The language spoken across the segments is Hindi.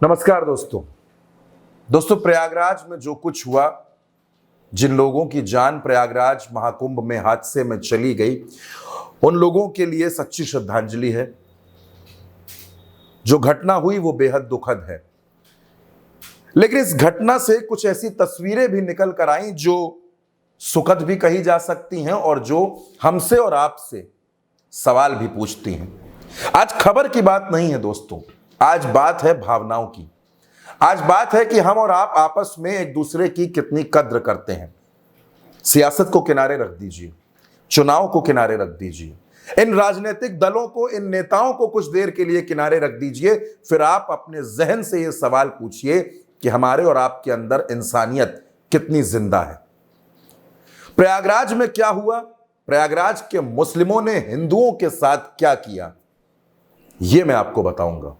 नमस्कार दोस्तों प्रयागराज में जो कुछ हुआ, जिन लोगों की जान प्रयागराज महाकुंभ में हादसे में चली गई, उन लोगों के लिए सच्ची श्रद्धांजलि है। जो घटना हुई वो बेहद दुखद है, लेकिन इस घटना से कुछ ऐसी तस्वीरें भी निकल कर आई जो सुखद भी कही जा सकती हैं और जो हमसे और आपसे सवाल भी पूछती हैं। आज खबर की बात नहीं है दोस्तों, आज बात है भावनाओं की। आज बात है कि हम और आप आपस में एक दूसरे की कितनी कद्र करते हैं। सियासत को किनारे रख दीजिए, चुनाव को किनारे रख दीजिए, इन राजनीतिक दलों को, इन नेताओं को कुछ देर के लिए किनारे रख दीजिए। फिर आप अपने जहन से यह सवाल पूछिए कि हमारे और आपके अंदर इंसानियत कितनी जिंदा है। प्रयागराज में क्या हुआ, प्रयागराज के मुस्लिमों ने हिंदुओं के साथ क्या किया, यह मैं आपको बताऊंगा,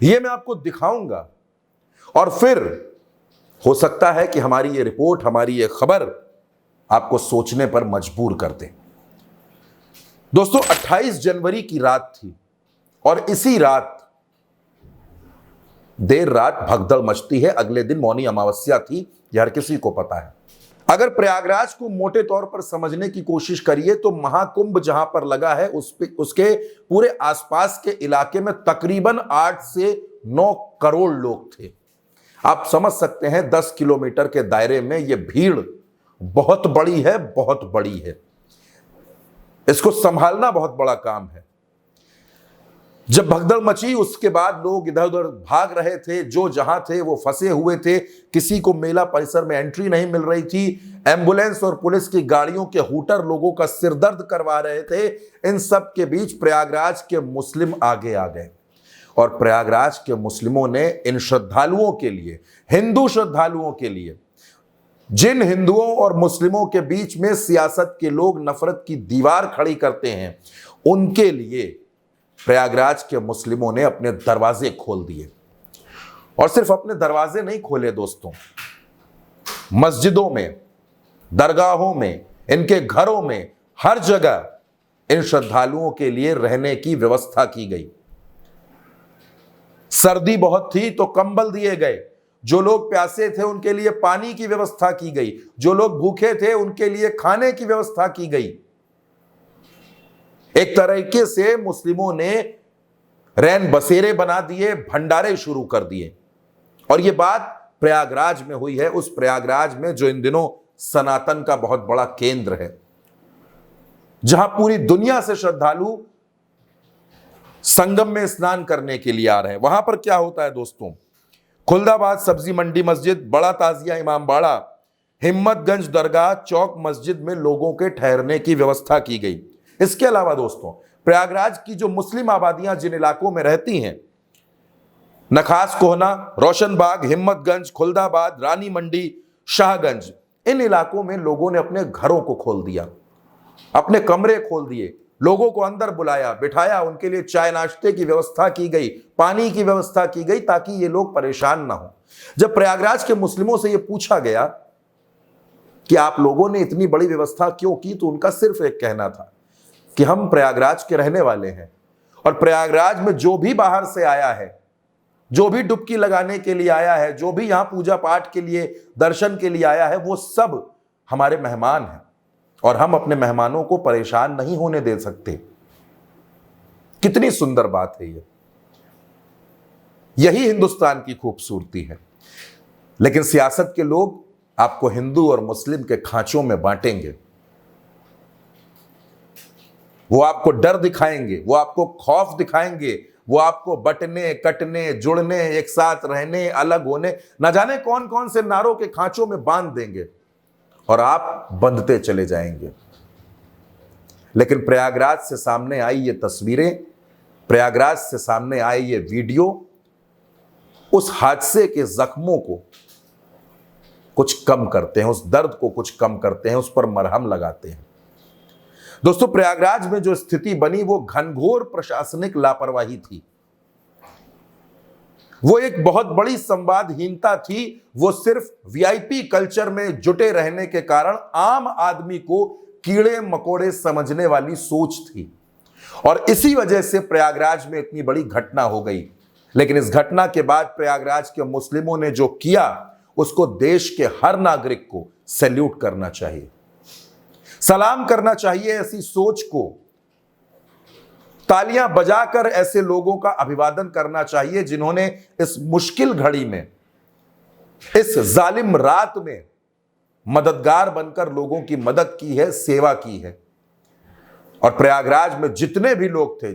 यह मैं आपको दिखाऊंगा। और फिर हो सकता है कि हमारी ये रिपोर्ट, हमारी ये खबर आपको सोचने पर मजबूर कर दे। दोस्तों 28 जनवरी की रात थी और इसी रात देर रात भगदड़ मचती है। अगले दिन मौनी अमावस्या थी, यह हर किसी को पता है। अगर प्रयागराज को मोटे तौर पर समझने की कोशिश करिए तो महाकुंभ जहां पर लगा है उसके पूरे आसपास के इलाके में तकरीबन 8 से 9 करोड़ लोग थे। आप समझ सकते हैं 10 किलोमीटर के दायरे में यह भीड़ बहुत बड़ी है, बहुत बड़ी है। इसको संभालना बहुत बड़ा काम है। जब भगदड़ मची उसके बाद लोग इधर उधर भाग रहे थे, जो जहां थे वो फंसे हुए थे। किसी को मेला परिसर में एंट्री नहीं मिल रही थी। एम्बुलेंस और पुलिस की गाड़ियों के हूटर लोगों का सिरदर्द करवा रहे थे। इन सब के बीच प्रयागराज के मुस्लिम आगे आ गए और प्रयागराज के मुस्लिमों ने इन श्रद्धालुओं के लिए, हिंदू श्रद्धालुओं के लिए, जिन हिंदुओं और मुस्लिमों के बीच में सियासत के लोग नफरत की दीवार खड़ी करते हैं, उनके लिए प्रयागराज के मुस्लिमों ने अपने दरवाजे खोल दिए। और सिर्फ अपने दरवाजे नहीं खोले दोस्तों, मस्जिदों में, दरगाहों में, इनके घरों में, हर जगह इन श्रद्धालुओं के लिए रहने की व्यवस्था की गई। सर्दी बहुत थी तो कंबल दिए गए। जो लोग प्यासे थे उनके लिए पानी की व्यवस्था की गई। जो लोग भूखे थे उनके लिए खाने की व्यवस्था की गई। एक तरीके से मुस्लिमों ने रैन बसेरे बना दिए, भंडारे शुरू कर दिए। और यह बात प्रयागराज में हुई है, उस प्रयागराज में जो इन दिनों सनातन का बहुत बड़ा केंद्र है, जहां पूरी दुनिया से श्रद्धालु संगम में स्नान करने के लिए आ रहे हैं। वहां पर क्या होता है दोस्तों, खुलदाबाद सब्जी मंडी मस्जिद, बड़ा ताजिया इमामबाड़ा, हिम्मतगंज दरगाह चौक मस्जिद में लोगों के ठहरने की व्यवस्था की गई। इसके अलावा दोस्तों प्रयागराज की जो मुस्लिम आबादियां जिन इलाकों में रहती हैं, नखास कोहना, रोशनबाग, हिम्मतगंज, खुलदाबाद, रानी मंडी, शाहगंज, इन इलाकों में लोगों ने अपने घरों को खोल दिया, अपने कमरे खोल दिए, लोगों को अंदर बुलाया, बिठाया, उनके लिए चाय नाश्ते की व्यवस्था की गई, पानी की व्यवस्था की गई, ताकि ये लोग परेशान ना हो। जब प्रयागराज के मुस्लिमों से यह पूछा गया कि आप लोगों ने इतनी बड़ी व्यवस्था क्यों की, तो उनका सिर्फ एक कहना था कि हम प्रयागराज के रहने वाले हैं और प्रयागराज में जो भी बाहर से आया है, जो भी डुबकी लगाने के लिए आया है, जो भी यहां पूजा पाठ के लिए, दर्शन के लिए आया है, वो सब हमारे मेहमान हैं और हम अपने मेहमानों को परेशान नहीं होने दे सकते। कितनी सुंदर बात है ये, यही हिंदुस्तान की खूबसूरती है। लेकिन सियासत के लोग आपको हिंदू और मुस्लिम के खांचों में बांटेंगे। वो आपको डर दिखाएंगे, वो आपको खौफ दिखाएंगे, वो आपको बटने, कटने, जुड़ने, एक साथ रहने, अलग होने, न जाने कौन कौन से नारों के खांचों में बांध देंगे और आप बंधते चले जाएंगे। लेकिन प्रयागराज से सामने आई ये तस्वीरें, प्रयागराज से सामने आई ये वीडियो उस हादसे के जख्मों को कुछ कम करते हैं, उस दर्द को कुछ कम करते हैं, उस पर मरहम लगाते हैं। दोस्तों प्रयागराज में जो स्थिति बनी वो घनघोर प्रशासनिक लापरवाही थी, वो एक बहुत बड़ी संवादहीनता थी। वो सिर्फ वीआईपी कल्चर में जुटे रहने के कारण आम आदमी को कीड़े मकोड़े समझने वाली सोच थी और इसी वजह से प्रयागराज में इतनी बड़ी घटना हो गई। लेकिन इस घटना के बाद प्रयागराज के मुस्लिमों ने जो किया उसको देश के हर नागरिक को सैल्यूट करना चाहिए, सलाम करना चाहिए। ऐसी सोच को तालियां बजाकर ऐसे लोगों का अभिवादन करना चाहिए जिन्होंने इस मुश्किल घड़ी में, इस जालिम रात में मददगार बनकर लोगों की मदद की है, सेवा की है। और प्रयागराज में जितने भी लोग थे,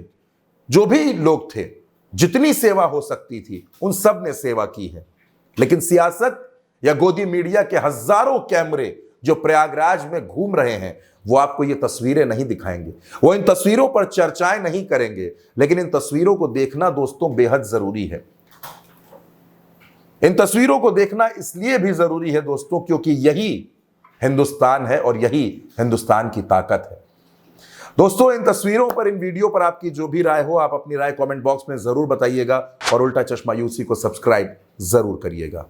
जो भी लोग थे, जितनी सेवा हो सकती थी उन सब ने सेवा की है। लेकिन सियासत या गोदी मीडिया के हजारों कैमरे जो प्रयागराज में घूम रहे हैं वो आपको ये तस्वीरें नहीं दिखाएंगे, वो इन तस्वीरों पर चर्चाएं नहीं करेंगे। लेकिन इन तस्वीरों को देखना दोस्तों बेहद जरूरी है। इन तस्वीरों को देखना इसलिए भी जरूरी है दोस्तों क्योंकि यही हिंदुस्तान है और यही हिंदुस्तान की ताकत है। दोस्तों, इन तस्वीरों पर, इन वीडियो पर आपकी जो भी राय हो, आप अपनी राय कमेंट बॉक्स में जरूर बताइएगा और उल्टा चश्मा यूसी को सब्सक्राइब जरूर करिएगा।